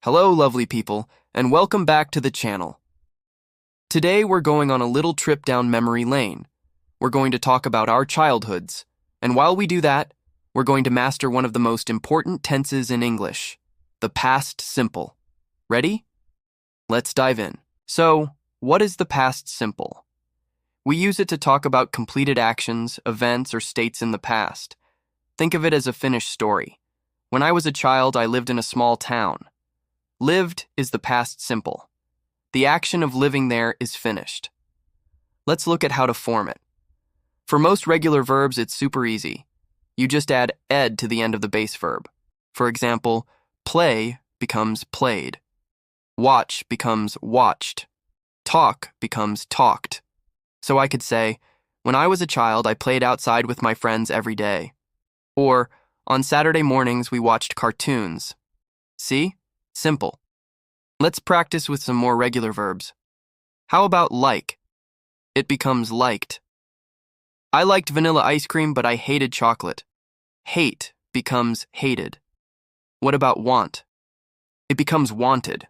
Hello, lovely people, and welcome back to the channel. Today we're going on a little trip down memory lane. We're going to talk about our childhoods, and while we do that, we're going to master one of the most important tenses in English, the past simple. Ready? Let's dive in. So, what is the past simple? We use it to talk about completed actions, events, or states in the past. Think of it as a finished story. When I was a child, I lived in a small town. Lived is the past simple. The action of living there is finished. Let's look at how to form it. For most regular verbs, it's super easy. You just add ed to the end of the base verb. For example, play becomes played. Watch becomes watched. Talk becomes talked. So I could say, when I was a child, I played outside with my friends every day. Or, on Saturday mornings, we watched cartoons. See? Simple. Let's practice with some more regular verbs. How about like? It becomes liked. I liked vanilla ice cream, but I hated chocolate. Hate becomes hated. What about want? It becomes wanted.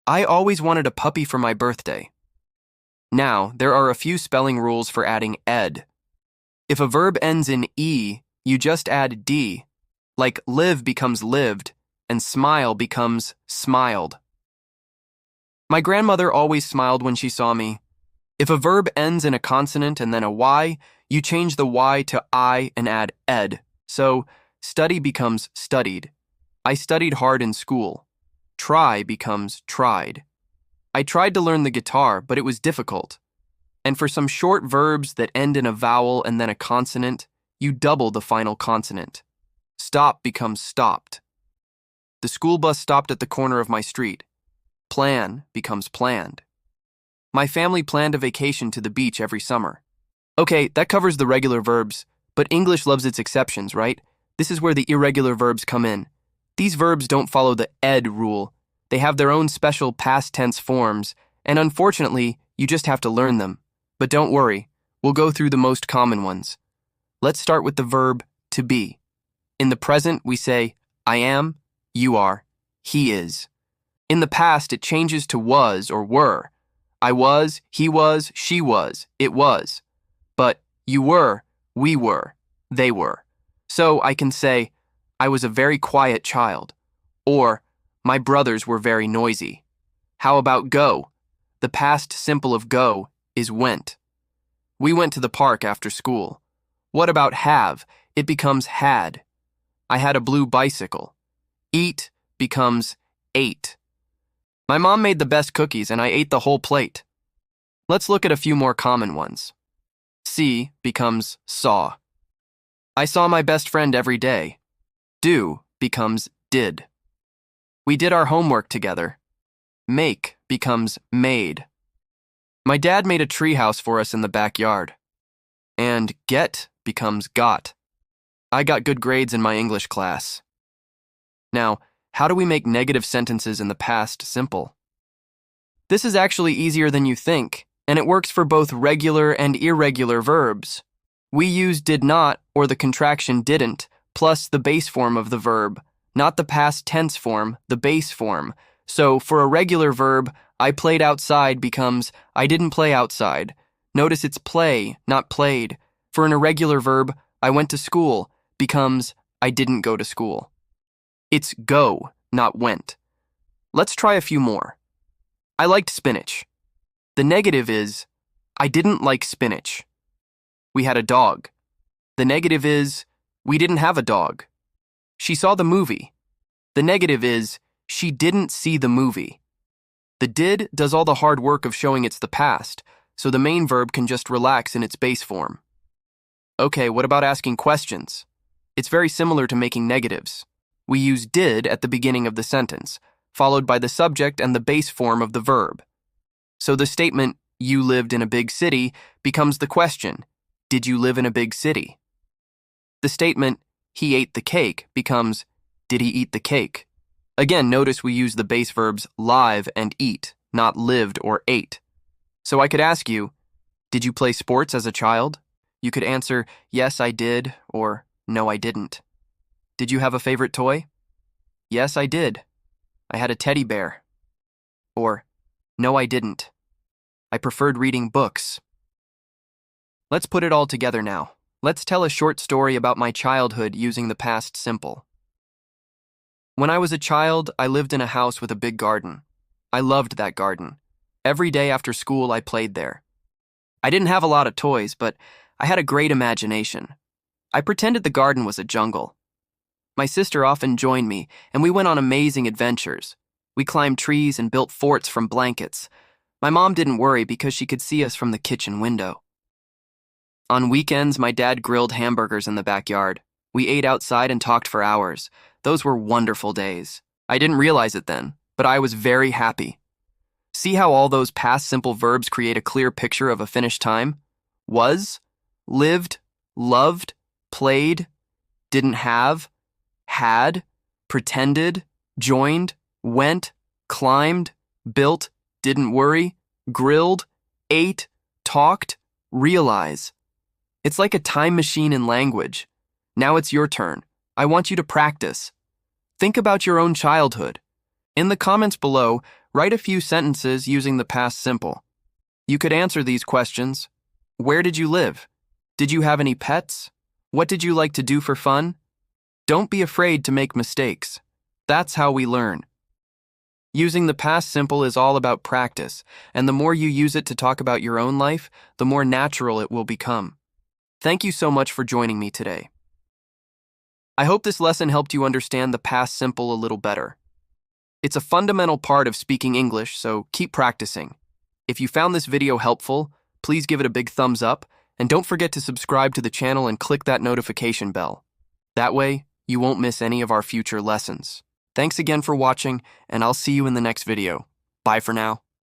I always wanted a puppy for my birthday. Now, there are a few spelling rules for adding ed. If a verb ends in e, you just add d, like live becomes lived, and smile becomes smiled. My grandmother always smiled when she saw me. If a verb ends in a consonant and then a y, you change the y to I and add ed. So, study becomes studied. I studied hard in school. Try becomes tried. I tried to learn the guitar, but it was difficult. And for some short verbs that end in a vowel and then a consonant, you double the final consonant. Stop becomes stopped. The school bus stopped at the corner of my street. Plan becomes planned. My family planned a vacation to the beach every summer. Okay, that covers the regular verbs, but English loves its exceptions, right? This is where the irregular verbs come in. These verbs don't follow the ed rule. They have their own special past tense forms, and unfortunately, you just have to learn them. But don't worry, we'll go through the most common ones. Let's start with the verb to be. In the present, we say, I am, you are, he is. In the past, it changes to was or were. I was, he was, she was, it was. But you were, we were, they were. So I can say, I was a very quiet child. Or, my brothers were very noisy. How about go? The past simple of go is went. We went to the park after school. What about have? It becomes had. I had a blue bicycle. Eat becomes ate. My mom made the best cookies and I ate the whole plate. Let's look at a few more common ones. See becomes saw. I saw my best friend every day. Do becomes did. We did our homework together. Make becomes made. My dad made a treehouse for us in the backyard. And get becomes got. I got good grades in my English class. Now, how do we make negative sentences in the past simple? This is actually easier than you think, and it works for both regular and irregular verbs. We use did not or the contraction didn't, plus the base form of the verb, not the past tense form, the base form. So for a regular verb, I played outside becomes I didn't play outside. Notice it's play, not played. For an irregular verb, I went to school becomes I didn't go to school. It's go, not went. Let's try a few more. I liked spinach. The negative is I didn't like spinach. We had a dog. The negative is we didn't have a dog. She saw the movie. The negative is she didn't see the movie. The did does all the hard work of showing it's the past, so the main verb can just relax in its base form. Okay, what about asking questions? It's very similar to making negatives. We use did at the beginning of the sentence, followed by the subject and the base form of the verb. So the statement, you lived in a big city, becomes the question, did you live in a big city? The statement, he ate the cake, becomes, did he eat the cake? Again, notice we use the base verbs live and eat, not lived or ate. So I could ask you, did you play sports as a child? You could answer, yes, I did, or no, I didn't. Did you have a favorite toy? Yes, I did. I had a teddy bear. Or, no, I didn't. I preferred reading books. Let's put it all together now. Let's tell a short story about my childhood using the past simple. When I was a child, I lived in a house with a big garden. I loved that garden. Every day after school, I played there. I didn't have a lot of toys, but I had a great imagination. I pretended the garden was a jungle. My sister often joined me, and we went on amazing adventures. We climbed trees and built forts from blankets. My mom didn't worry because she could see us from the kitchen window. On weekends, my dad grilled hamburgers in the backyard. We ate outside and talked for hours. Those were wonderful days. I didn't realize it then, but I was very happy. See how all those past simple verbs create a clear picture of a finished time? Was, lived, loved, played, didn't have, had, pretended, joined, went, climbed, built, didn't worry, grilled, ate, talked, realize. It's like a time machine in language. Now it's your turn. I want you to practice. Think about your own childhood. In the comments below, write a few sentences using the past simple. You could answer these questions. Where did you live? Did you have any pets? What did you like to do for fun? Don't be afraid to make mistakes. That's how we learn. Using the past simple is all about practice, and the more you use it to talk about your own life, the more natural it will become. Thank you so much for joining me today. I hope this lesson helped you understand the past simple a little better. It's a fundamental part of speaking English, so keep practicing. If you found this video helpful, please give it a big thumbs up, and don't forget to subscribe to the channel and click that notification bell. That way, you won't miss any of our future lessons. Thanks again for watching, and I'll see you in the next video. Bye for now.